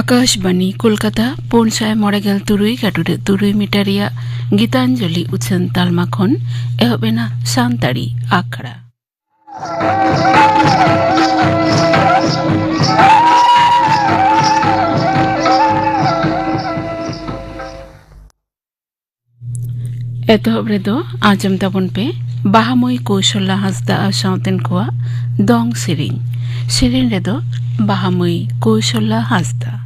आकाशवाणी कोलकाता पुनसाय मरेगेल तुरुई काटुरे तुरुई मिटारिया गीतांजलि उछन तालमा खन एहबेना सानतारी आखड़ा एतहब रेदो आजम ताबन पे बाहामई कौशल्या हासदा साउतेन खोआ दंग सेरिन रेदो बाहामई कौशल्या हासदा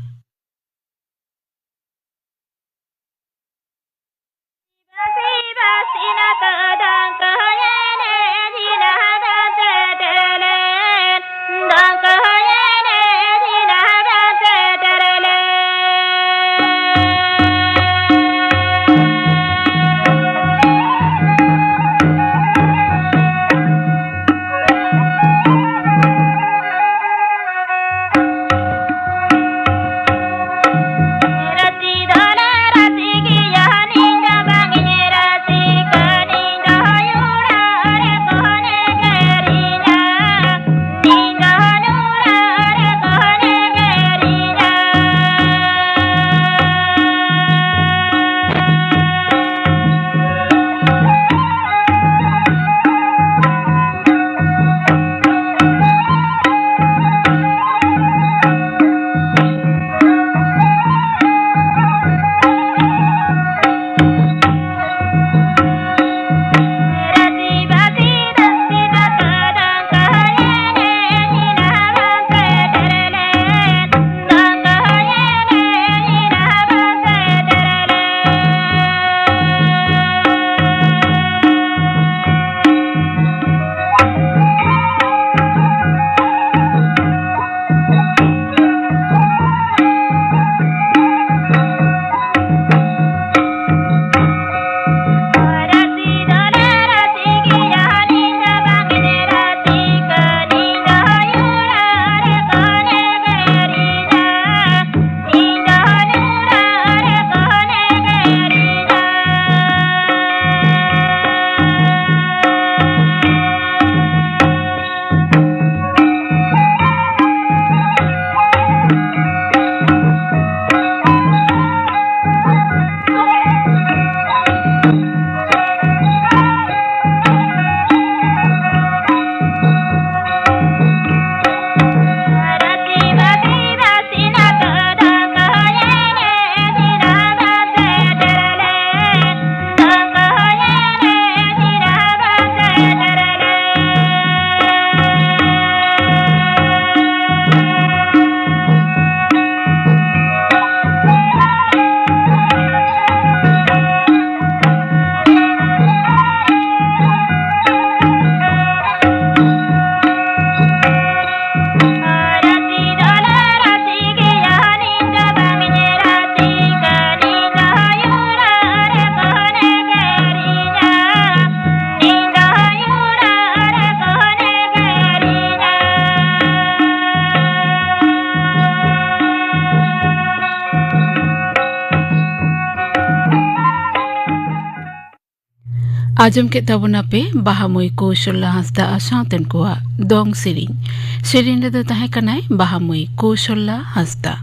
आजम के तबना पे बाहामई कौशल्या हासदा साउतेन कोआ दंग सेरिन रेदो ताहे कनाय बाहामई कौशल्या हासदा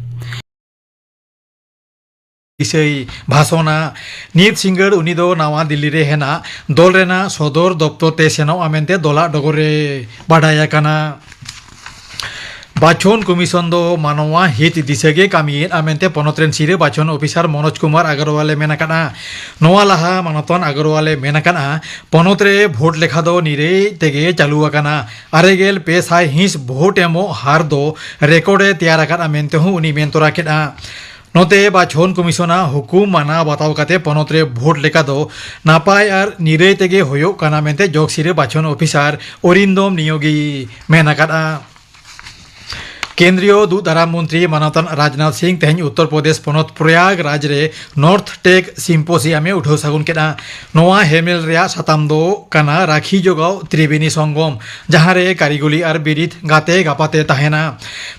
इसै भाषणा नीत सिंगर उनी दो नवा दिल्ली रे हेना दल रेना सदर दप्तर ते सेनाव आमेनते दला डगरे बाडाया काना बाचन कमिशन दो मानवा हित दिशगे कामियन आमेनते पनोत्रेन सिरे बाचन ऑफिसर मनोज कुमार अग्रवाले मेनाकाना नोआ लाहा मानतन अग्रवाले मेनाकाना पनोत्रे भोट लेखा दो निरे तेगे चालू आकाना आरेगेल पे साय हिंस भोट एमो हार दो रेकॉर्डे तैयार आकान आमेनते हूँ उनी मेनतोरा केना नोते बाचन कमिशना हुकुम माना बताव काते पनोत्रे भोट लेखा दो नापाय आर निरे तेगे होयो काना मेनते जोग सिरे बाचन ऑफिसर अरिंदम नियोगी मेनाकाना केंद्रीय दूतधारा मंत्री मानतन राजनाथ सिंह तेहन उत्तर प्रदेश पनत प्रयागराज रे नॉर्थ टेक सिम्पोसियम उठाव सागुन केना नोआ हेमेल रे साताम दो काना राखी जोगाव त्रिवेणी संगम जहां रे कारिगुली आर बिरित गाते गापाते ताहेना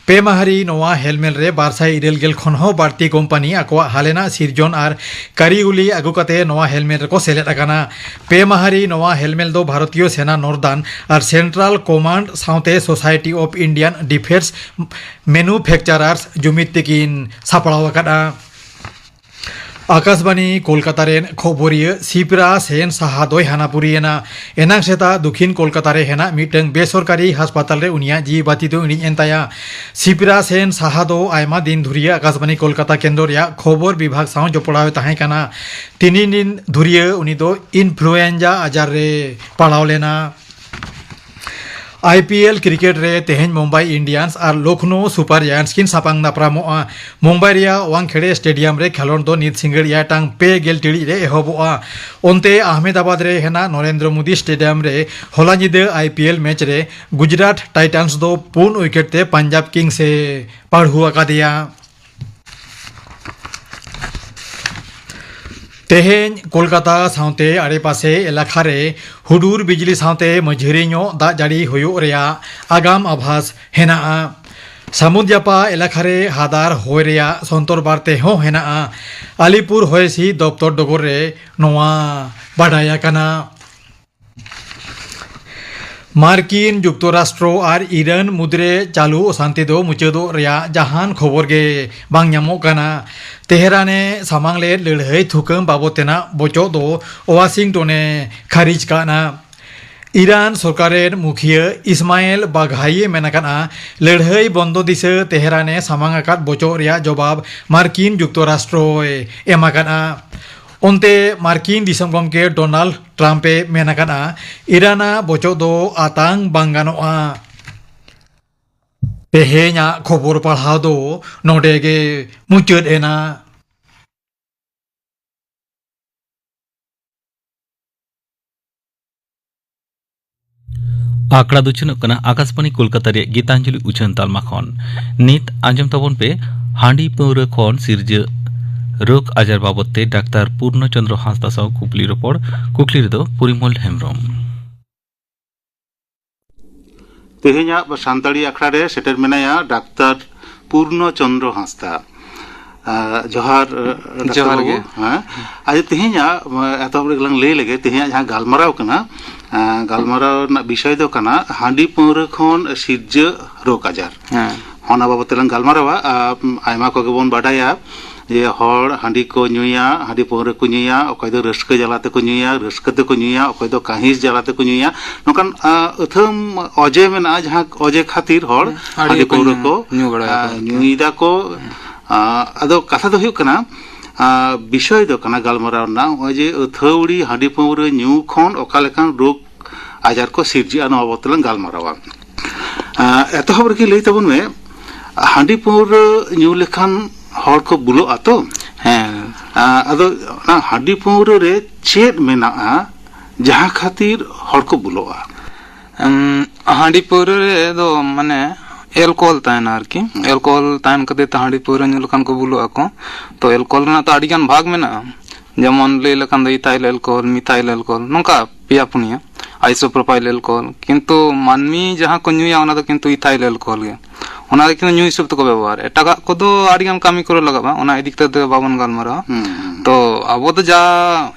पे माहारी नोआ हेलमेल रे बारसाई इरेल गेल खन हो बारती कंपानी आकोआ हालेना सिरजन आर कारिगुली आगु काते नोआ हेलमेल रे को सेलेद आकाना पे माहारी नोआ हेलमेल दो भारतीय सेना नॉर्दार्न आर सेंट्रल कमांड साउते society of Indian defence manufacturers जुमित तेकिन सापड़ाव अकादा आकाशवाणी कोलकाता रेन खबरियो सिप्रा सेन साहा दय हानापुरियना एनां सेता दक्षिण कोलकाता रे हेना मिटंग बेसरकारी हासपाताल रे उनिया जी बाती दो इनि एंताया सिप्रा सेन साहा दो आयमा दिन धुरिया आकाशवाणी कोलकाता केंद्र या खबर विभाग साउ जपड़ाव ताहें काना तीन दिन धुरिया उनि दो इनफ्लुएंजा आजार रे पड़ाव लेना IPL क्रिकेट रे तेहेन मुंबई इंडियंस और लखनऊ सुपर जायंट्स किन सापांग नाप्रामोआ मुंबई रिया वांगखेड़े स्टेडियम रे खेलोन दो नित सिंगड़ या टांग पे गेल टिड़ी रे एहबोआ ओनते अहमदाबाद रे हेना नरेंद्र मोदी स्टेडियम रे होला निदे IPL मैच रे गुजरात टाइटन्स दो 4 विकेट ते पंजाब किंग्स से पढ़ु अकादिया तेहेन कोलकाता साउते आड़े पासे एलाका रे हुडूर बिजली साउते मझिरिñो दा जाड़ी हुयो रेया आगाम आभास हेना समुद्रजापा एलाका रे हादार होय रेया संतर बारते हो हेना अलीपुर होयसी दफ्तर डगर रे नोआ बाडाया काना मार्किन जुक्तराष्ट्र और इरान मुद्रे चालू अशांति दो मुचादो रेया जहान खबर गे बांग ᱧᱟᱢᱚᱜ काना तेहराने सामांगले लड़ाई थुकम बाबतेना बचो दो वाशिंगटने खारिज काना ईरान सरकारेर मुखिया इस्माइल बाघाई मेनाकाना लड़ाई बंदो दिसे तेहराने सामांग आकात बचो रेया जवाब मार्किन जुक्तराष्ट्र एमाकाना ओनते मार्किन दिसम गमके डोनाल्ड ट्राम्पे मेनाकाना इराना बचो दो आतांग बांगानोआ तेहेना खबर पढ़ाव दो नोडेगे मुचाद एना आकड़ा दुचनक कना आकाशवाणी कोलकाता रे गीतांजलि उछन तालमा खन नित आंजम तबन पे हांडी पौर खन सिरज रोग आजार बाबते डाक्तार पूर्णचंद्र हांसदा साव कुकली रपड़ कुकली रे दो पुरिमल हेमरम तेहेना सानताड़ी आखड़ा रे सेटर मेनाया डाक्तार पूर्णचंद्र हांसदा जोहार जोहार गे हां आज तेहेना एतब रे गलां लई लगे तेहेना जहां गालमाराव कना गालमाराव ना विषय दो कना हांडी पौर खन सिरज रोग आजार हां होना बाबते लंग गालमारावा आयमा को गेबोन बाडाया जे हर हांडी को नुया हांडी पौर को नुया अकय दो रस्क जलाते को नुया रस्क ते को नुया अकय दो काहिस जलाते को नुया नोकान अथम अजे मेना जहां अजे खातिर हर हांडी पौर को नुईदा को आदो कथा दो हुयुक कना विषय दो कना गालमाराव ना जे अथौड़ी हांडी पौर न्यू खन ओका लेकान रोग आजार को सिरजिया नो बाबतलन गालमारावा एतहब रे लई तबन में हांडी पौर न्यू लेखान हर को बुलो आतो हैं अदो ना हांडी पौर रे चेत मेना जहां खातिर हर को बुलोआ हांडी पौर रे दो माने एल्कोहल तायन आरकी एल्कोहल तायन कदे हांडी पौर ᱧᱩ लखान को बुलोआ को तो एल्कोहल ना तो आडी गान भाग मेना जेमन ले लखान दो इथाइल एल्कोहल मिथाइल एल्कोहल नोका पिया पुनिया आइसोप्रोपाइल एल्कोहल किंतु मानमी जहां को ᱧᱩᱭᱟ ओना दो किंतु इथाइल एल्कोहल गे ओना लेकिन ᱧᱩ हिसाब तो को व्यवहार एटागा को दो आडिगान कामी करे लगाबा ओना इदिक ते बाबन गालमारा तो आबो तो जा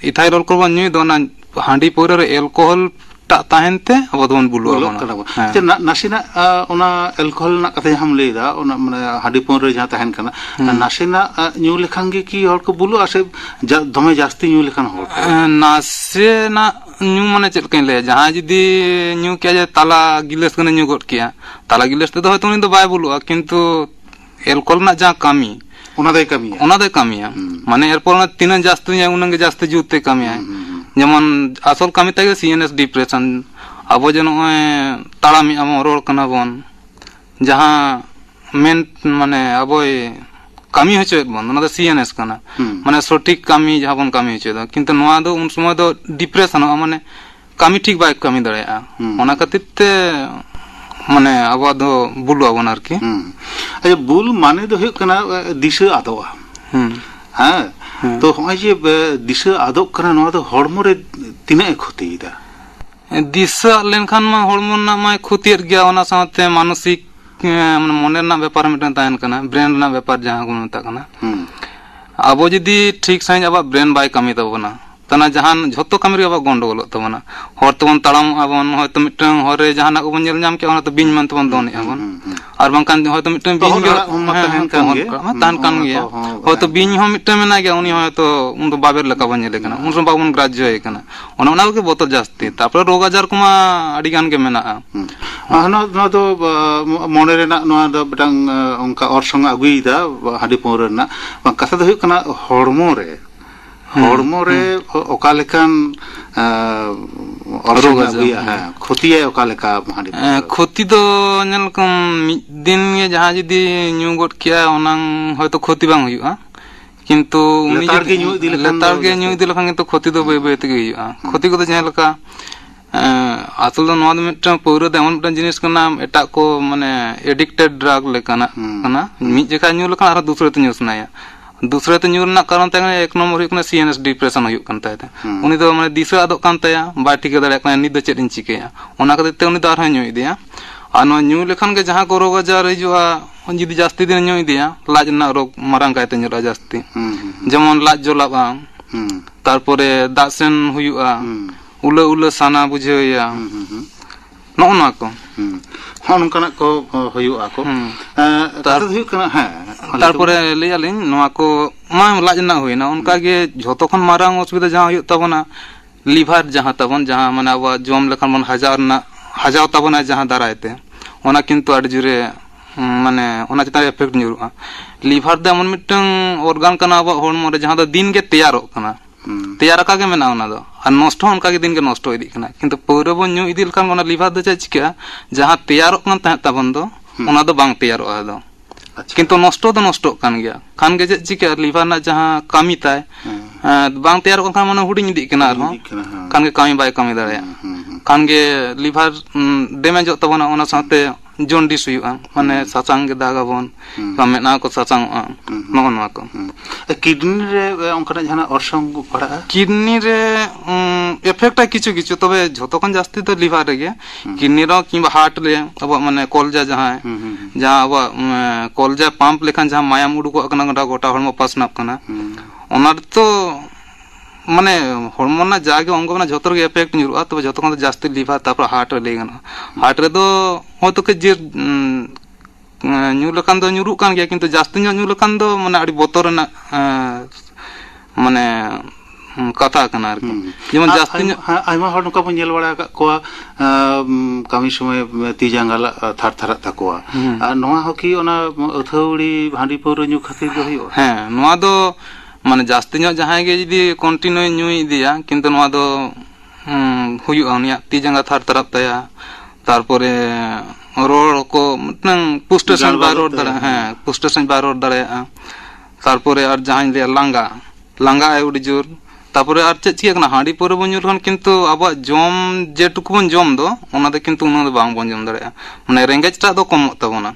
इथाइल एल्कोहल बन ᱧᱩᱭ दो ना हांडी पौर रे एल्कोहल ता ताहेनते आबो दोन बुलुआ जे नासिना ओना एल्कोहल ना कथा हम लेदा ओना माने हांडी पौर रे जहां ताहेन कना नासिना ᱧᱩ लेखान गे की हर को बुलुआ से दमे जास्ती ᱧᱩ लेखान हर नासेना ᱧᱩ माने चेल कइन ले जहां जदी ᱧᱩ किया जे ताला गिलास कने ᱧᱩ गड किया ताला गिलास ते होय तो उनी दो बाय बुलुआ किंतु एल्कोहल ना जा कामी ओना दे कामिया माने एरपर ना तीन जास्ती ᱧᱩ उनंगे जास्ती जुते कामिया जेमन आसल कामी तागे सीएनएस डिप्रेशन अब जे नय ताड़ामी हम रोड कना बन जहां मेन माने अबोय कामी होचेत बन ना सीएनएस कना माने सठिक कामी जहां बन कामी होचेदा किंतु नोआ दो उन समय दो डिप्रेशन माने कामी ठीक बाय कामी दड़ेया ओना खातिरते माने अब दो बुलुआ बन आरकी अजे बुल माने दो हुय कना दिशा आदोआ हां तो होय जे दिशा आदोक कना नोआ दो हड़मो रे तिना क्षतिदा दिशा लेनखान मा हड़मो ना मा क्षतिर गया ओना साथे मानसिक माने मने ना व्यापार मिटन तायन कना ब्रेन ना व्यापार जहां को मता कना अब जदी ठीक साइन अब ब्रेन बाय कामी तबना तना जहान झोतो कामी रे अब गंडगोल तबना हर तबन ताड़ाम आबन होयतो मिटन हरे जहाना को बन नेल नाम के ओना तो बिन मन तबन दोन आबन ᱟᱨ ᱵᱟᱝᱠᱷᱟᱱ ᱦᱚᱭᱛᱚ ᱢᱤᱫᱴᱟᱝ ᱵᱤᱧ ᱛᱚᱦᱚᱫ ᱟᱲᱟᱜ ᱦᱚᱸ ᱢᱟ ᱛᱟᱦᱮᱱ ᱠᱟᱱ ᱜᱮ. ᱛᱟᱦᱮᱱ ᱠᱟᱱ ᱜᱮᱭᱟ ᱦᱚᱭᱛᱚ ᱵᱤᱧ ᱦᱚᱸ ᱢᱤᱫᱴᱟᱝ ᱢᱮᱱᱟᱜ ᱜᱮᱭᱟ ᱩᱱᱤ ᱦᱚᱭᱛᱚ ᱩᱱ ᱫᱚ ᱵᱟᱵᱮᱨ ᱞᱮᱠᱟ ᱵᱚᱱ ᱧᱮᱞᱮ ᱠᱟᱱᱟ ᱩᱱ ᱥᱚᱢᱚᱭ ᱵᱟᱵᱚᱱ ᱜᱨᱟᱡᱽᱡᱚᱭᱮ ᱠᱟᱱᱟ ᱚᱱᱟ ᱠᱚᱜᱮ ᱵᱚᱛᱚᱨ ᱡᱟᱹᱥᱛᱤ ᱛᱟᱯᱚᱨᱮ ᱨᱳᱜᱽ ᱟᱡᱟᱨ ᱠᱚᱢᱟ ᱟᱹᱰᱤ ᱜᱟᱱ ᱜᱮ ᱢᱮᱱᱟᱜᱼᱟ ᱱᱚᱣᱟ ᱫᱚ ᱢᱚᱱᱮ ᱨᱮᱱᱟᱜ ᱱᱚᱣᱟ ᱫᱚ ᱢᱤᱫᱴᱟᱝ ᱚᱱᱠᱟ ᱚᱨᱥᱚᱝ ᱟᱹᱜᱩᱭᱮᱫᱟ ᱦᱟᱺᱰᱤ ᱯᱟᱹᱣᱨᱟᱹ ᱨᱮᱱᱟᱜ ᱠᱟᱛᱷᱟ ᱫᱚ ᱦᱩᱭᱩᱜ ᱠᱟᱱᱟ ᱦᱚᱲᱢᱚ ᱨᱮ ᱚᱠᱟ ᱞᱮᱠᱟᱱ ᱚᱨᱥᱚᱝ ᱟᱹᱜᱩᱭᱟ ᱠᱷᱚᱛᱤᱭᱟᱭ ᱚᱠᱟ ᱞᱮᱠᱟ ᱦᱟᱺᱰᱤ ᱯᱟᱹᱣᱨᱟᱹ ᱠᱷᱚᱛᱤ ᱫᱚ ᱧᱮᱞ ᱠᱚᱢ ᱢᱤᱫ ᱫᱤᱱ ᱜᱮ ᱡᱟᱦᱟᱸ ᱡᱩᱫᱤ ᱧᱩ ᱜᱚᱫ ᱠᱮᱜᱼᱟ ᱚᱱᱟ ᱦᱚᱭᱛᱚ ᱠᱷᱚᱛᱤ ᱵᱟᱝ ᱦᱩᱭᱩᱜᱼᱟ ᱠᱤᱱᱛᱩ ᱩᱱᱤ ᱞᱮᱛᱟᱲ ᱜᱮ ᱧᱩ ᱤᱫᱤ ᱞᱮᱠᱷᱟন কিন্তু ক্ষতি তো বই বই থেকে ᱦᱩᱭᱩᱜᱼᱟ ক্ষতি ᱠᱚᱫᱚ ᱡᱟᱦᱟᱸ ᱞᱮᱠᱟ আসল ᱫᱚ ᱱᱚᱣᱟ ᱫᱚ ᱢᱤᱫᱴᱟᱝ ᱯᱟᱹᱣᱨᱟᱹ ᱫᱚ ᱮᱢᱚᱱ ᱢᱤᱫᱴᱟᱝ ᱡᱤᱱᱤস ᱠᱟᱱᱟ ᱮᱴᱟᱜ ᱠᱚ ᱢᱟᱱᱮ ᱮᱰᱤᱠᱴᱮᱰ ᱰᱨᱟᱜ ᱞᱮᱠᱟᱱᱟᱜ ᱠᱟᱱᱟ ᱢᱤᱫ ᱡᱮᱠᱷᱟ ᱧᱩ ᱞᱮᱠᱷᱟᱱ ᱟᱨᱦᱚᱸ ᱫᱩᱥᱨᱟᱹ ᱛᱮ ᱧᱩ ᱥᱟᱱᱟᱭᱟ ᱫᱩᱥᱨᱟᱹ ᱛᱮ ᱧᱩ ᱨᱮᱱᱟᱜ ᱠᱟᱨᱚᱱ ᱛᱟᱦᱮᱸ ᱠᱟᱱᱟ 1 নম্বর ᱦᱩᱭᱩᱜ ᱠᱟᱱᱟ CNS ᱰᱤᱯᱨᱮᱥᱚᱱ ᱦᱩᱭᱩᱜ ᱠᱟᱱ ᱛᱟᱭᱟ ᱩᱱᱤ ᱫᱚ ᱢᱟᱱᱮ ᱫᱤᱥᱟᱹ ᱟᱫᱚᱜ ᱠᱟᱱ ᱛᱟᱭᱟ ᱵᱟᱭ ᱴᱷᱤᱠᱟᱹ ᱫᱟᱲᱮᱭᱟᱜ ᱠᱟᱱᱟ ᱱᱤᱛ ᱫᱚ ᱪᱮᱫ ᱤᱧ ᱪᱤᱠᱟᱹᱭᱟ ᱚᱱᱟ ᱠᱷᱟᱹᱛᱤᱨ ᱛᱮ ᱩᱱᱤ ᱫᱚ ᱟᱨᱦᱚᱸ ᱧᱩ ᱤᱫᱤᱭᱟ ᱟᱨ ᱱᱚᱣᱟ ᱧᱩ ᱞᱮᱠᱷᱟᱱ ᱜᱮ ᱡᱟᱦᱟᱸ ᱠᱚ ᱨᱳᱜᱽ ᱟᱡᱟᱨ ᱦᱤᱡᱩᱜᱼᱟ ᱡᱩᱫᱤ ᱡᱟᱹᱥᱛᱤ ᱫᱤᱱ ᱧᱩ ᱤᱫᱤᱭᱟ ᱞᱟᱡ ᱨᱮᱱᱟᱜ ᱨᱳᱜᱽ ᱢᱟᱨᱟᱝ ᱠᱟᱭᱛᱮ ᱧᱮᱞᱚᱜᱼᱟ ᱡᱟᱹᱥᱛᱤ ᱡᱮᱢᱚᱱ ᱞᱟᱡ ᱡᱚᱞᱟᱜᱼᱟ ᱛᱟᱨᱯᱚᱨᱮ ᱫᱟᱜ ᱥᱮᱱ ᱦᱩᱭᱩᱜᱼᱟ ᱩᱞᱟᱹ ᱥᱟᱱᱟ ᱵᱩᱡᱷᱟᱹᱣᱮᱭᱟ ᱱᱚᱜᱼᱚ ᱱᱚᱣᱟ ᱠᱚ ᱦᱚᱸ ᱱᱚᱝᱠᱟᱱᱟᱜ ᱠᱚ ᱦᱩᱭᱩᱜᱼᱟ ᱠᱚ ᱠᱟᱛᱷᱟ ᱫᱚ ᱦᱩᱭᱩᱜ ᱠᱟᱱᱟ ᱛᱟᱨᱯᱚᱨᱮ ᱞᱟᱹᱭ ᱟᱹᱞᱤᱧ ᱱᱚᱣᱟ ᱠᱚ ᱢᱟ ᱞᱟᱡ ᱨᱮᱱᱟᱜ ᱦᱩᱭᱱᱟ ᱚᱱᱠᱟᱜᱮ ᱡᱷᱚᱛᱚ ᱠᱷᱚᱱ ᱢᱟᱨᱟᱝ ᱚᱥᱩᱵᱤᱫᱷᱟ ᱡᱟᱦᱟᱸ ᱦᱩᱭᱩᱜ ᱛᱟᱵᱚᱱᱟ লিভার ᱡᱟᱦᱟᱸ ᱛᱟᱵᱚᱱ ᱡᱟᱦᱟᱸ ᱢᱟᱱᱮ ᱟᱵᱚᱣᱟᱜ ᱡᱚᱢ ᱞᱮᱠᱷᱟᱱ ᱵᱚᱱ ᱦᱟᱡᱟᱣ ᱛᱟᱵᱚᱱᱟ ᱡᱟᱦᱟᱸ দারায় তে ona কিন্তু আড়ি জুরে মানে ona চিন্তা এফেক্ট নিউরুয়া লিভার দা এমন মিটং অর্গান কানা আবো হরমো রে জাহাঁ দা দিন গে তৈয়ারᱚᱜ ᱠᱟᱱᱟ তৈয়ার আকাগে মেনা ওনা দো আর নষ্ট হন কাগে দিন গে নষ্ট ইদি কানা কিন্তু পৌরো বন নিউ ইদিল কান ওনা লিভার দা চিকা জাহাঁ তৈয়ারᱚᱜ কান তাহে তাবন দো ওনা দো বাং তৈয়ারᱚᱜᱼᱟ দো কিন্তু নষ্ট দো নষ্ট কান গিয়া খান গে চিকা লিভার না জাহাঁ কামি তাই বাং তৈয়ারᱚᱜ কান মানে হুডিং ইদি কানা আরহᱚᱸ খান গে কামি বাই কামি দাঁড়ায়া খান গে লিভার ড্যামেজᱚᱜ ᱛᱟᱵᱚᱱᱟ ᱚᱱᱟ ᱥᱟᱶᱛᱮ জন্ডিস ᱦᱩᱭᱩᱜᱼᱟ ᱢᱟᱱᱮ ᱥᱟᱥᱟᱝ ᱜᱮ ᱫᱟᱜᱟᱵᱚᱱ ᱢᱮᱫᱦᱟ ᱠᱚ ᱥᱟᱥᱟᱝᱚᱜᱼᱟ ᱱᱚᱜᱼᱚ ᱱᱚᱣᱟ ᱠᱚ কিডনি রে অঙ্কটা জাহানাᱜ অর্সং পড়াᱜᱼᱟ কিডনি রে এফেক্ট কিছু কিছু তবে যত কোন জাস্তি তো লিভার রেগে কিডনি র কিংবা হার্ট রে আবো মানে কলজা জাহাঁ আবো কলজা পাম্প লেখান জাহাঁ মায়াম উডুকᱚᱜ ᱠᱟᱱᱟ গোটা হরমো পাসনাপ কানা ওনার তো মানে হরমোন না জাগে অঙ্গ মানে যত রে এফেক্ট নিরুয়া তবে যত কোন জাস্তি লিভার তারপর হার্ট রে লেগানা হার্ট রে তো হয়তো কে যে নিউ লকান দো নিউরু কান গিয়া কিন্তু জাস্তি নিউ লকান দো মানে আড়ি বতর না মানে কথা কানা আর কি যেমন জাস্তি আইমা হড় নকা বন ñel bada aka koa kami সময় তি জাঙ্গাল থার থার তাকোয়া আর নোয়া হকি ওনা অথৌড়ি হাঁডি পৌর নিউ খাতির দো হইও হ্যাঁ নোয়া দো মানে জাস্তি নিউ জাহাঁ গে যদি কন্টিনিউ নিউ ইদিয়া কিন্তু নোয়া দো হুইউआ উনিয়া তি জাঙ্গা থার থার তায়া তারপরে রোড কো মতলব পুস্টেশন বাই রোড দাঁড়া হ্যাঁ পুস্টেশন বাই রোড দাঁড়ায়া তারপরে আর জাহাঁ লে লাঙ্গা আই উডি জোর তারপরে আর চেক চিকা কানা হাঁডি পরে বন জুরখান কিন্তু আবার জম যেটুকু বন জম দো ওনাদে কিন্তু উনা দো বাং বন জম দাঁড়ায়া মানে রেঙ্গেজটা দো কম তাবনা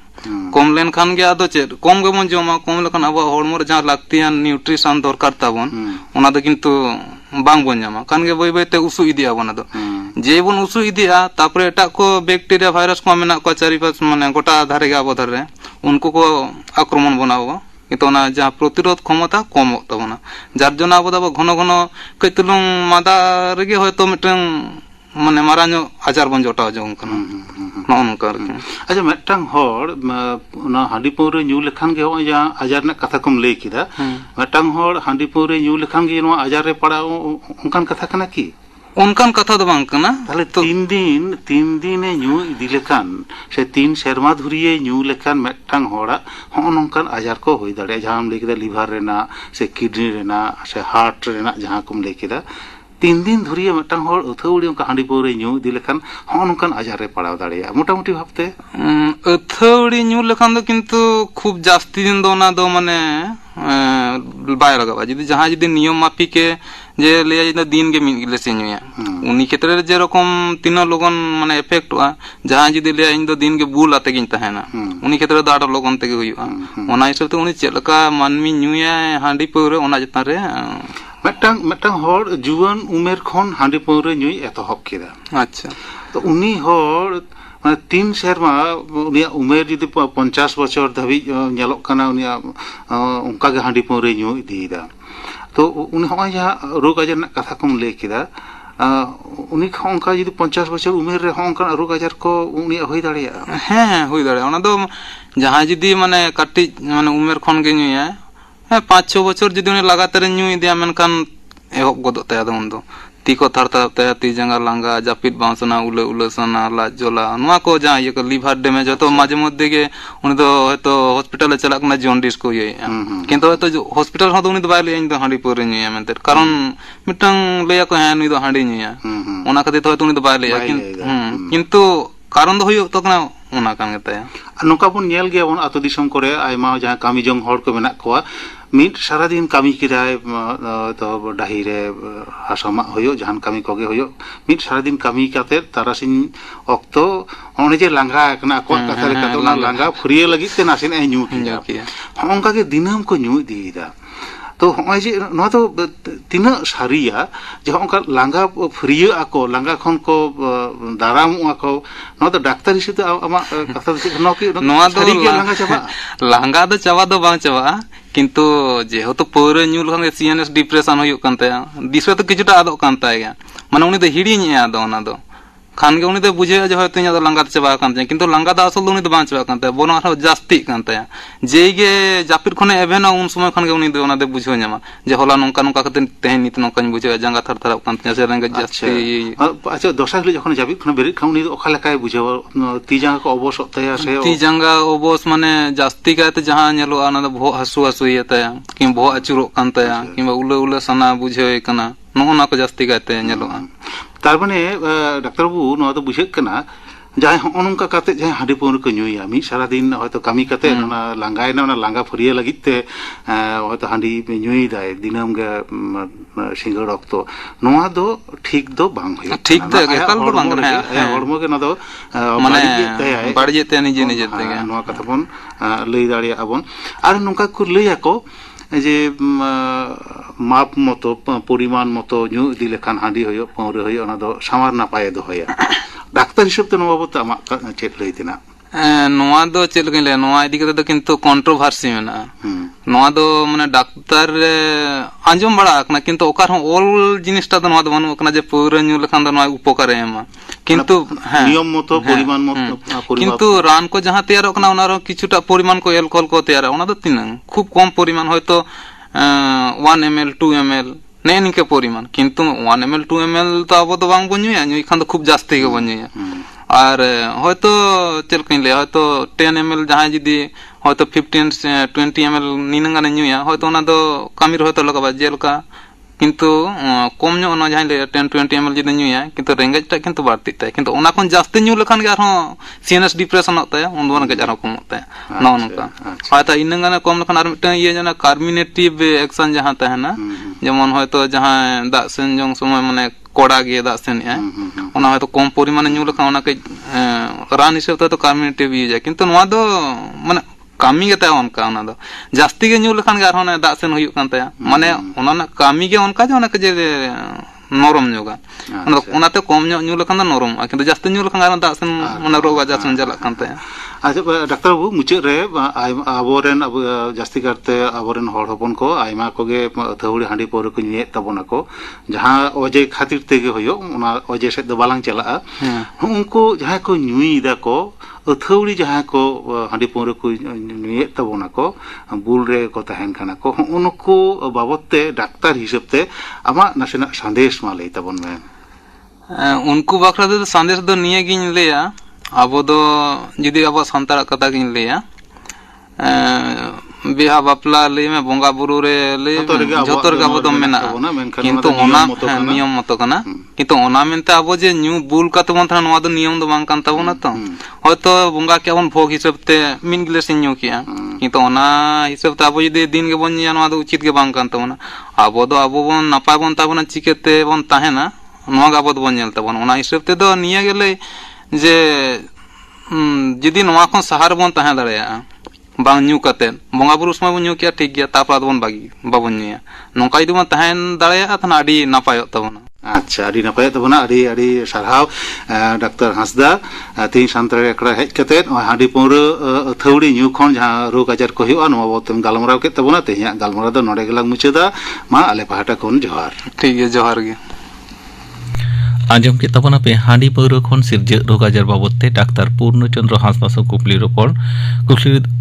কম লেন খান গে আদো চেক কম গে বন জমা কম লেখান আবার হরমো রে জাহাঁ লাগতিয়ান নিউট্রিশন দরকার তাবন ওনা দো কিন্তু বাং বন জামা কান গে বই বইতে উসু ইদিয়া বনা দো যে বন উসু ইদিয়া তারপরে এটা কো ব্যাকটেরিয়া ভাইরাস কো মেনা কো চারিপাশ মানে গোটা ধারে গে আবো ধারে উনকো কো আক্রমণ বনাবো কিন্তু ওনা যা প্রতিরোধ ক্ষমতা কম তাবনা যার জন্য আবো দাবো ঘন ঘন কইতুলুং মাদা রেগে হয়তো মিটং মানে মারাño আজার বন জটা জং কানা ননকার আচ্ছা মিটং হড় ওনা হাঁডি পৌর নিউ লেখান গে ওই যা আজার না কথা কম লেই কিদা মিটং হড় হাঁডি পৌর নিউ লেখান গে নোয়া আজার রে পড়া অনকান কথা কানা কি অনকান কথা দো বাং কানা তাহলে 3 দিনে নিউ ইদি লেখান সে 3 সেরমা ধুরিয়ে নিউ লেখান মিটং হড়া হন অনকান আজার কো হই দাঁড়ে জাহাম লেই কিদা লিভার রেনা সে কিডনি রেনা সে হার্ট রেনা জাহাঁ কম লেই কিদা 3 দিন ধরিয়ে মিটং হড় অথৌড়ি অনকা হাঁডি পৌর নিউ ইদি লেখান হন অনকান আজার রে পড়াও দাঁড়ে মোটামুটি ভাবতে অথৌড়ি নিউ লেখান দো কিন্তু খুব জাস্তি দিন দো না দো মানে বাই লাগাবা যদি জাহাঁ যদি নিয়ম মাফিকে যে লেয়া যদি দিন গে মিন গিলে সেñuয়া উনি ক্ষেত্রে যে রকম তিন লগন মানে এফেক্ট হওয়া জাহাঁ যদি লেয়া ইন দো দিন গে বুল আতে গিন তাহেনা উনি ক্ষেত্রে দো আড় লগন তেগে হইয়া ওনা হিসাবতে উনি চেলকা মানমি নিউয়া হাঁডি পৌরে ওনা যেতান রে মিটং হড় জুয়ান উমের খন হাঁডি পৌর নিউই এতহব কিদা আচ্ছা তো উনি হড় মানে 3 সেরমা উনিয়া উমের যদি 50 বছর ধাবি ñelok kana উনিয়া উনকা গে হাঁডি পৌর নিউ ইদিদা তো উনি হয় যা রোগ আজার না কথা কম লেই কিদা ᱩᱱᱤ ᱦᱚᱸ ᱚᱱᱠᱟ ᱡᱩᱫᱤ 50 ᱵᱚᱪᱷᱚᱨ ᱩᱢᱮᱨ ᱨᱮ ᱦᱚᱸ ᱚᱱᱠᱟᱱᱟᱜ ᱨᱳᱜᱽ ᱟᱡᱟᱨ ᱠᱚ ᱩᱱᱤᱭᱟᱜ ᱦᱩᱭ ᱫᱟᱲᱮᱭᱟᱜᱼᱟ? ᱦᱮᱸ ᱦᱩᱭ ᱫᱟᱲᱮᱭᱟᱜᱼᱟ ᱚᱱᱟ ᱫᱚ ᱡᱟᱦᱟᱸᱭ ᱡᱩᱫᱤ ᱢᱟᱱᱮ ᱠᱟᱹᱴᱤᱡ ᱢᱟᱱᱮ ᱩᱢᱮᱨ ᱠᱷᱚᱱ ᱜᱮ ᱧᱩᱭᱟ 5-6 ᱵᱚᱪᱷᱚর ᱡᱩᱫᱤ ᱩᱱᱤ ᱞᱟᱜᱟতাᱨ ᱧᱩ ᱤᱫᱤᱭᱟ ᱢᱮᱱᱠᱷᱟन ᱮᱦᱚᱵ ᱜᱚᱫᱚᱜ ᱛᱟᱭᱟ ᱩᱱ ᱫᱚ ᱛᱤ ᱠᱚ ᱛᱷᱟᱨ ᱛᱷᱟᱨ ᱛᱟᱭᱟ ᱛᱤ ᱡᱟᱸᱜᱟ ᱞᱟᱸᱜᱟ ᱡᱟᱹᱯᱤᱫ ᱵᱟᱝ ᱥᱟᱱᱟ ᱩᱞᱟᱹ ᱥᱟᱱᱟ ᱞᱟᱡ ᱡᱚᱞᱟ ᱱᱚᱣᱟ ᱠᱚ ᱡᱟᱦᱟᱸ ᱤᱭᱟᱹ ᱠᱚ লিভার ড্যামেজ হয়তো মাঝে মধ্যে গে উনি তো হয়তো হসপিটালে চালাক না জন্ডিস কো ইয়েয়া কিন্তু হয়তো হসপিটাল হয়তো উনি তো বাই লই ইᱧ ᱫᱚ ᱦᱟᱺᱰᱤ ᱯᱟᱹᱣᱨᱟᱹ ᱧᱩᱭᱟ ᱢᱮᱱᱛᱮ ᱠᱟᱨᱚᱱ ᱢᱤᱫᱴᱟᱝ ᱞᱟᱹᱭᱟ ᱠᱚ ᱦᱮᱸ ᱱᱩᱭ ᱫᱚ ᱦᱟᱺᱰᱤ ᱧᱩᱭᱟ ᱚᱱᱟ ᱠᱷᱟᱹᱛᱤᱨ ᱛᱮ ᱦᱚᱭᱛᱚ ᱩᱱᱤ ᱫᱚ ᱵᱟᱭ ᱞᱟᱹᱭᱟ ᱠᱤᱱᱛᱩ ᱠᱟᱨᱚᱱ ᱫᱚ ᱦᱩᱭᱩᱜ ᱛᱟᱠᱚᱱᱟ ᱚᱱᱟ ᱠᱟᱱ ᱜᱮᱛᱟᱭᱟ ᱱᱚᱝᱠᱟ ᱵᱚᱱ ᱧᱮᱞ ᱜᱮᱭᱟ ᱵᱚᱱ ᱟᱛᱳ ᱫᱤᱥᱚᱢ ᱠᱚᱨᱮ ᱟᱭᱢᱟ ᱡᱟᱦᱟᱸ ᱠᱟᱹᱢᱤ ᱡᱚᱝ ᱦᱚᱲ ᱠᱚ ᱢᱮᱱᱟᱜ ᱠᱚᱣᱟ ᱢᱤᱫ ᱥᱟᱨᱟᱫᱤᱱ ᱠᱟᱹᱢᱤ ᱠᱮᱫᱟᱭ ᱛᱚ ᱰᱟᱹᱦᱤ ᱨᱮ ᱦᱟᱥᱟ ᱢᱟᱜ ᱦᱩᱭᱩᱜ ᱡᱟᱦᱟᱱ ᱠᱟᱹᱢᱤ ᱠᱚᱜᱮ ᱦᱩᱭᱩᱜ ᱢᱤᱫ ᱥᱟᱨᱟᱫᱤᱱ ᱠᱟᱹᱢᱤ ᱠᱟᱛᱮᱫ ᱛᱟᱨᱟᱥᱤᱧ ᱚᱠᱛᱚ ᱚᱱᱮ ᱡᱮ ᱞᱟᱸᱜᱟ ᱟᱠᱟᱱᱟ ᱟᱠᱚᱣᱟᱜ ᱠᱟᱛᱷᱟ ᱞᱮᱠᱟᱛᱮ ᱚᱱᱟ ᱞᱟᱸᱜᱟ ᱯᱷᱩᱨᱤᱭᱟᱹ ᱞᱟᱹᱜᱤᱫ ᱛᱮ ᱱᱟᱥᱮᱱᱟᱜ ᱧᱩ ᱠᱮᱫᱟ ᱦᱚᱸᱜᱼᱚᱝᱠᱟ ᱜᱮ ᱫᱤᱱᱟᱹᱢ ᱠᱚ ᱧᱩ ᱤᱫᱤᱭᱮᱫᱟ ᱛᱚ ᱦᱚᱸᱜᱼᱚᱭ ᱡᱮ ᱱᱚᱣᱟ ᱫᱚ ᱛᱤᱱᱟᱹᱜ ᱥᱟᱹᱨᱤᱭᱟ ᱡᱮ ᱦᱚᱸᱜᱼᱚᱝᱠᱟ ᱞᱟᱸᱜᱟ ᱯᱷᱩᱨᱤᱭᱟᱹᱜ ᱟᱠᱚ ᱞᱟᱸᱜᱟ ᱠᱷᱚᱱ ᱠᱚ ᱫᱟᱨᱟᱢᱚᱜᱼᱟ ᱠᱚ ᱱᱚᱣᱟ ᱫᱚ ᱰᱟক্তার হিসেবে ᱟᱢᱟᱜ ᱠᱟᱛᱷᱟ ᱫᱚ ᱪᱮᱫ ᱱᱚᱣᱟ ᱫᱚ ᱥᱟᱹᱨᱤᱜᱮ ᱞᱟᱸᱜᱟ ᱪᱟᱵᱟᱜᱼᱟ? ᱞᱟᱸᱜᱟ ᱫᱚ ᱪᱟᱵᱟ ᱫᱚ ᱵᱟᱝ ᱪᱟᱵᱟᱜᱼᱟ ᱠᱤᱱᱛᱩ ᱡᱮᱦᱮᱛᱩ ᱯᱟᱹᱣᱨᱟᱹ ᱧᱩ ᱞᱮᱠᱷᱟᱱ ᱥᱤএᱱএস ডিপ্রেশন ᱦᱩᱭᱩᱜ ᱠᱟᱱ ᱛᱟᱭᱟ ᱫᱤᱥᱟᱹ ᱫᱚ ᱠᱤᱪᱷᱩᱴᱟ ᱟᱫᱚᱜ ᱠᱟᱱ ᱛᱟᱭᱟ ᱢᱟᱱᱮ ᱩᱱᱤ ᱫᱚ ᱦᱤᱲᱤᱧᱮᱜᱼᱟ ᱟᱫᱚ ᱚᱱᱟ ᱫᱚ ᱠᱷᱟᱱ ᱜᱮ ᱩᱱᱤ ᱫᱚ ᱵᱩᱡᱷᱟᱹᱣᱟ ᱡᱮ ᱦᱚᱭᱛᱚ ᱤᱧᱟᱹᱜ ᱫᱚ ᱞᱟᱸᱜᱟ ᱪᱟᱵᱟ ᱟᱠᱟᱱ ᱛᱤᱧᱟ ᱠᱤᱱᱛᱩ ᱞᱟᱸᱜᱟ ᱫᱚ ᱟᱥᱚᱞ ᱫᱚ ᱩᱱᱤ ᱫᱚ ᱵᱟᱝ ᱪᱟᱵᱟ ᱟᱠᱟᱱ ᱛᱟᱭᱟ ᱵᱚᱨᱚᱝ ᱟᱨᱦᱚᱸ ᱡᱟᱹᱥᱛᱤᱜ ᱠᱟᱱ ᱛᱟᱭᱟ ᱡᱮᱭ ᱜᱮ ᱡᱟᱹᱯᱤᱫ ᱠᱷᱚᱱᱮ ᱮᱵᱷᱮᱱᱟ ᱩᱱ ᱥᱚᱢᱚᱭ ᱠᱷᱚᱱ ᱜᱮ ᱩᱱᱤ ᱫᱚ ᱚᱱᱟ ᱫᱚ ᱵᱩᱡᱷᱟᱹᱣ ᱧᱟᱢᱟ ᱡᱮ ᱦᱚᱞᱟ ᱱᱚᱝᱠᱟ ᱱᱚᱝᱠᱟ ᱠᱟᱛᱮ ᱛᱮᱦᱮᱧ ᱱᱤᱛ ᱱᱚᱝᱠᱟᱧ ᱵᱩᱡᱷᱟᱹᱣᱟ ᱡᱟᱸᱜᱟ ᱛᱷᱟᱨ ᱛᱷᱟᱨᱟᱜ ᱠᱟᱱ ᱛᱤᱧᱟ ᱥᱮ ᱨᱮᱸᱜᱮᱡ ᱡᱟᱹᱥᱛᱤ ᱟᱪᱪᱷᱟ ᱫᱚᱥᱟᱨ ᱦᱤᱞᱳᱜ ᱡᱚᱠᱷᱚᱱ ᱡᱟᱹᱯᱤᱫ ᱠᱷᱚᱱ ᱵᱮᱨᱮᱫ ᱠᱷᱟᱱ ᱩᱱᱤ ᱫᱚ ᱚᱠᱟ ᱞᱮᱠᱟᱭ ᱵᱩᱡᱷᱟᱹᱣᱟ ᱛᱤ ᱡᱟᱸᱜᱟ ᱠᱚ ᱚᱵᱚᱥᱚᱜ ᱛᱟᱭᱟ ᱥᱮ ᱛᱤ ᱡᱟᱸᱜᱟ ᱚᱵᱚᱥ ᱢᱟᱱᱮ ᱡᱟᱹᱥᱛᱤ ᱠᱟᱭᱛᱮ ᱡᱟᱦᱟᱸ ᱧᱮᱞᱚᱜᱼᱟ ᱚᱱᱟ ᱫᱚ ᱵᱚᱦᱚᱜ ᱦᱟᱹᱥᱩᱭᱮ ᱛᱟᱭᱟ ᱠᱤᱝᱵᱟ ᱵᱚᱦᱚᱜ ᱟᱹᱪᱩᱨᱚᱜ ᱠᱟᱱ ᱛᱟᱭᱟ ᱠᱤᱝᱵᱟ ᱩᱞᱟᱹ ᱥᱟᱱᱟ ᱵᱩᱡᱷᱟᱹᱣᱮ ᱠᱟᱱᱟ ᱱᱚᱜᱼᱚ ᱱᱚᱣᱟ ᱠᱚ ᱡᱟᱹᱥᱛᱤ ᱠᱟᱭᱛᱮ ᱧᱮᱞᱚᱜᱼᱟ ᱛᱟᱨ ᱢᱟᱱᱮ ᱰᱟক্তার বাবু ᱱᱚᱣᱟ ᱫᱚ ᱵᱩᱡᱷᱟᱹᱜ ᱠᱟᱱᱟ ᱡᱟᱦᱟᱸᱭ ᱦᱚᱸᱜᱼᱚ ᱱᱚᱝᱠᱟ ᱠᱟᱛᱮ ᱡᱟᱦᱟᱸᱭ ᱦᱟᱺᱰᱤ ᱯᱟᱹᱣᱨᱟᱹ ᱠᱚ ᱧᱩᱭᱟ ᱢᱤᱫ ᱥᱟᱨᱟ ᱫᱤᱱ ᱦᱚᱭᱛᱚ ᱠᱟᱹᱢᱤ ᱠᱟᱛᱮ ᱚᱱᱟ ᱞᱟᱸᱜᱟᱭᱮᱱᱟ ᱚᱱᱟ ᱞᱟᱸᱜᱟ ᱯᱷᱩᱨᱤᱭᱟᱹ ᱞᱟᱹᱜᱤᱫ ᱛᱮ ᱦᱚᱭᱛᱚ ᱦᱟᱺᱰᱤ ᱧᱩᱭᱮᱫᱟᱭ ᱫᱤᱱᱟᱹᱢ ᱜᱮ ᱥᱤᱸᱜᱟᱹᱲ ᱚᱠᱛᱚ ᱱᱚᱣᱟ ᱫᱚ ᱴᱷᱤᱠ ᱫᱚ ᱵᱟᱝ ᱦᱩᱭᱩᱜ ᱠᱟᱱᱟ ᱴᱷᱤᱠ ᱫᱚ ᱮᱠᱟᱞ ᱫᱚ ᱵᱟᱝ ᱠᱟᱱᱟ ᱟᱭᱟᱜ ᱦᱚᱲᱢᱚ ᱜᱮ ᱱᱚᱣᱟ ᱫᱚ ᱢᱟᱱᱮ ᱵᱟᱹᱲᱤᱡᱮᱫ ᱵᱟᱹᱲᱤᱡᱮᱫ ᱛᱟᱭᱟ ᱱᱤᱡᱮ ᱛᱮᱜᱮ ᱱᱚᱣᱟ ᱠᱟᱛᱷᱟ ᱵᱚᱱ ᱞᱟᱹᱭ ᱫᱟᱲᱮᱭᱟᱜᱼᱟ ᱵᱚᱱ ᱟᱨ ᱱᱚᱝᱠᱟ ᱠᱚ ᱞᱟᱹᱭᱟᱠᱚ ᱡᱮ মাপ মতো পরিমাণ মতো ᱧᱩ ᱤᱫᱤ ᱞᱮᱠᱷᱟᱱ ᱦᱟᱺᱰᱤ ᱦᱩᱭᱩᱜ ᱯᱟᱹᱣᱨᱟᱹ ᱦᱩᱭᱩᱜ ᱚᱱᱟ ᱫᱚ ᱥᱟᱶᱟᱨ ᱱᱟᱯᱟᱭᱮ ᱫᱚᱦᱚᱭᱟ ᱰᱟক্তার হিসেবে ᱛᱮ ᱱᱚᱣᱟ ᱵᱟᱵᱚᱫ ᱟᱢᱟᱜ ᱪᱮᱫ ᱞᱟᱹᱭ ᱛᱮᱱᱟᱜ ᱱᱚᱣᱟ ᱫᱚ ᱪᱮᱫ ᱞᱮᱠᱟᱧ ᱞᱟᱹᱭᱟ ᱱᱚᱣᱟ ᱤᱫᱤ ᱠᱟᱛᱮ ᱫᱚ ᱠᱤᱱᱛᱩ ᱠᱚᱱᱴᱨᱳভার্সি ᱢᱮᱱᱟᱜᱼᱟ ᱱᱚᱣᱟ ᱫᱚ ᱢᱟᱱᱮ ᱰᱟক্তার ᱟᱸᱡᱚᱢ ᱵᱟᱲᱟ ᱟᱠᱟᱱᱟ ᱠᱤᱱᱛᱩ ᱚᱠᱟ ᱨᱮᱦᱚᱸ ᱚᱞ ᱡᱤᱱᱤᱥᱴᱟ ᱫᱚ ᱱᱚᱣᱟ ᱫᱚ ᱵᱟᱹᱱᱩᱜ ᱟᱠᱟᱱᱟ ᱡᱮ ᱯᱟᱹᱣᱨᱟᱹ ᱧᱩ ᱞᱮᱠᱷᱟᱱ ᱫᱚ ᱱᱚᱣᱟ উপকারে ᱮᱢᱟ কিন্তু হ্যাঁ নিয়ম মতো পরিমাণ মতো কিন্তু রান কো জাহাঁ তৈয়ারᱚᱜ ᱠᱟᱱᱟ ᱚᱱᱟ ᱨᱮ ᱠᱤᱪᱷᱩᱴᱟ ᱯᱚরিমাণ ᱠᱚ ᱮᱞᱠᱳᱦᱚᱞ ᱠᱚ ᱛᱮᱭᱟᱨᱟ ᱚᱱᱟ ᱫᱚ ᱛᱤᱱᱟᱹᱜ খুব কম পরিমাণ হয়তো 1 ml 2 ml নে নিকে পরিমাণ কিন্তু 1 ml 2 ml তো আবো তো বাং বন ñuya ñuy খান তো খুব জাস্তি গে বন ñuya আর হয়তো চল কইন লে হয়তো 10 ml জাহাঁ যদি হয়তো 15 20 ml নিনঙ্গানে ñuya হয়তো ওনা দো কামির হয়তো লাগাবা জেলকা কিন্তু কম ño ওনা জাহাঁ লে 10 20 ml যদি ñuya কিন্তু রেঙ্গেজটা কিন্তু বাড়তি তাই কিন্তু ওনা কোন জাস্তি ñu লেখান গে আরহো সিএনএস ডিপ্রেশন হতে উন দোন গে আরহো কম হতে নও নকা হয়তো ইনঙ্গানে কম লেখান আর মিটন ইয়ে জানা কার্মিনেটিভ অ্যাকশন জাহাঁ তাহেনা যেমন হয়তো জাহাঁ দাগ সেন জং সময় মানে কড়া গিয়ে দাগ সেন ওনা হয়তো কম পরিমাণে ñu লেখান ওনা কে রান হিসেবে তো কার্মিনেটিভ ইয়ে যায় কিন্তু নোয়া দো মানে কামি গে তাই অনকা ওনা দো জাস্তি গে ñu লেখান গে আরহো দাগ সেন হুয়ুক কান তায়া মানে ওনা না কামি গে অনকা যে ওনাকে যে নরম ñuga ওনাতে কম ñu লেখান দো নরম কিন্তু জাস্তি ñu লেখান আর দাগ সেন মানে রোগ আজার সেন জ্বালাক কান তায়া আচ্ছা ডাক্তার বাবু মুচাᱹᱫ রে আবরেন জাস্তি কারতে আবরেন হড় হপন কো আইমা কোগে ᱟᱹᱛᱷᱟᱹᱣᱲᱤ ᱦᱟᱺᱰᱤ ᱯᱟᱹᱣᱨᱟᱹ ᱠᱚ ᱧᱩᱭᱮᱫ ᱛᱟᱵᱚᱱᱟ ᱠᱚ ᱡᱟᱦᱟᱸ ᱚᱡᱮ ᱠᱷᱟᱹᱛᱤᱨ ᱛᱮᱜᱮ ᱦᱩᱭᱩᱜ ᱚᱱᱟ ᱚᱡᱮ ᱥᱮᱫ ᱫᱚ ᱵᱟᱞᱟᱝ ᱪᱟᱞᱟᱜᱼᱟ ᱩᱱᱠᱩ ᱡᱟᱦᱟᱸᱭ ᱠᱚ ᱧᱩᱭᱮᱫᱟ ᱠᱚ ᱟᱹᱛᱷᱟᱹᱣᱲᱤ ᱡᱟᱦᱟᱸᱭ ᱠᱚ ᱦᱟᱺᱰᱤ ᱯᱟᱹᱣᱨᱟᱹ ᱠᱚ ᱧᱩᱭᱮᱫ ᱛᱟᱵᱚᱱᱟ ᱠᱚ ᱵᱩᱞ ᱨᱮ ᱠᱚ ᱛᱟᱦᱮᱱ ᱠᱟᱱᱟ ᱠᱚ ᱩᱱᱠᱩ ᱵᱟᱵᱚᱫ তে ডাক্তার হিসেব তে আমার নাসেনাᱜ ᱥᱟᱸᱫᱮᱥ ᱢᱟ ᱞᱟᱹᱭ ᱛᱟᱵᱚᱱ ᱢᱮ उनको बाखरा दो संदेश दो निये गिन लेया आबो दो जुदी आबो संतार कथा गिन लेया बिहा बापला ले में बोंगा बुरु रे ले जोतर गा बदम मेना किंतु ओना नियम मतो कना किंतु ओना मेनते आबो जे न्यू बुल का तो मंथरा नवा दो नियम दो बांग कान ताबोना तो हयतो बोंगा के बन भोग हिसाब ते मिन गिलास न्यू किया किंतु ओना हिसाब ते आबो जुदी दिन के बन या नवा दो उचित के बांग कान ताबोना आबो बन नापाय बन ताबोना चिकेते बन ताहेना नवा गाबो दो बन नेल ताबोना ओना हिसाब ते दो निया गेले जे जुदी नवा खन सहार बन ताहे दाड़ेया बांग ᱧᱩ ᱠᱟᱛᱮ ᱵᱚᱸᱜᱟ ᱵᱩᱨᱩ ᱥᱚᱢᱚᱭ ᱵᱚᱱ ᱧᱩ ᱠᱮᱭᱟ ᱴᱷᱤᱠ ᱜᱮᱭᱟ ᱛᱟᱨᱯᱚᱨ ᱟᱫᱚ ᱵᱚᱱ ᱵᱟᱜᱤ ᱵᱟᱵᱚᱱ ᱧᱩᱭᱟ ᱱᱚᱝᱠᱟ ᱡᱩᱫᱤ ᱵᱚᱱ ᱛᱟᱦᱮᱱ ᱫᱟᱲᱮᱭᱟᱜᱼᱟ ᱛᱟᱦᱞᱮ ᱟᱹᱰᱤ ᱱᱟᱯᱟᱭᱚᱜ ᱛᱟᱵᱚᱱᱟ আচ্ছা আᱹᱰᱤ ᱱᱟᱯᱟᱭᱚᱜ ᱛᱟᱵᱚᱱᱟ ᱟᱹᱰᱤ ᱥᱟᱨᱦᱟᱣ ᱰᱟক্তার ᱦᱟᱸᱥᱫᱟ ᱛᱮᱦᱮᱧ ᱥᱟᱱᱛᱟᱲ ᱟᱠᱷᱲᱟ ᱦᱮᱡ ᱠᱟᱛᱮ ᱦᱟᱺᱰᱤ ᱯᱟᱹᱣᱨᱟᱹ ᱟᱹᱛᱷᱟᱹᱣᱲᱤ ᱧᱩ ᱠᱷᱚᱱ ᱡᱟᱦᱟᱸ ᱨᱳᱜᱽ ᱟᱡᱟᱨ ᱠᱚ ᱦᱩᱭᱩᱜᱼᱟ ᱱᱚᱣᱟ ᱵᱟᱵᱚᱫ ᱛᱮᱢ ᱜᱟᱞᱢᱟᱨᱟᱣ ᱠᱮᱫ ᱛᱟᱵᱚᱱᱟ ᱛᱮᱦᱮᱧᱟᱜ ᱜᱟᱞᱢᱟᱨᱟᱣ ᱫᱚ ᱱᱚᱰᱮ ᱜᱮᱞᱟᱝ ᱢᱩᱪᱟᱹᱫᱟ ᱢᱟ ᱟᱞᱮ ᱯᱟᱦᱴᱟ ᱠᱷᱚᱱ ᱡᱚᱦᱟᱨ ᱴᱷᱤᱠ ᱜᱮᱭᱟ ᱡᱚᱦᱟᱨ ᱜᱮ आंजम के तबना पे हांडी पौर खन सिरजे रोग आजार बाबते डाक्तार पूर्णचंद्र हांसदा सो कुकली रोपण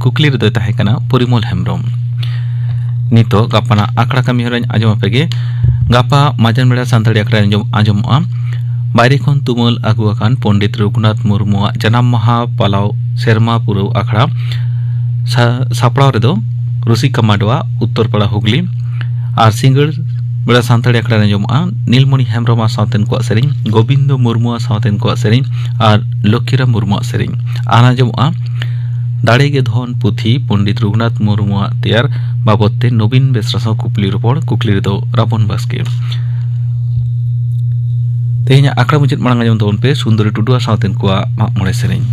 कुकली रे ताहे कना परिमल हेम्ब्रम नितो गापाना आखड़ा कमी हराñ आंजम पेगे गापा माजन बेड़ा सानताड़ी आखड़ा आंजमआ बायरे खन तुमल आगुआकान पंडित रघुनाथ मुर्मुआ जनाम माहा पालाव सेरमा पुरव आखड़ा सापड़ाव रेदो रुसिका माडवा उत्तर पाड़ा हुगली और सिंगड़ बेड़ा सानताड़ी आखड़ा आंजमआ नीलमणि हेम्ब्रम सावतेन को सेरिंग गोविंद मुर्मुआ सावतेन को सेरिंग और लक्ष्मीराम मुर्मुआ सेरिंग आंजमआ दाड़े गे धन पुथी पंडित रघुनाथ मुर्मुआ तैयार बाबते नवीन बेसरा कुकली रोपड़ कुकली रेदो राबन बास्के तेहें आखड़ा मुचाद मांग आंजम तबन पे सुंदरी टुडुआ सावतेन को माग मोड़े सेरिंग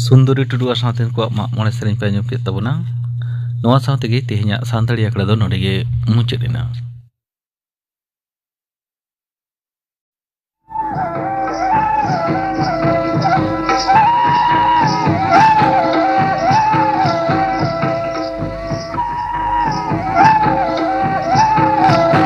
सुंदरी टुडुआ सावतेन को माग मोड़े सेरिंग पे आंजम के तबना नोआ सावते गे तेहें सानताड़ी आखड़ा दो नोडे गे मुचाद एना।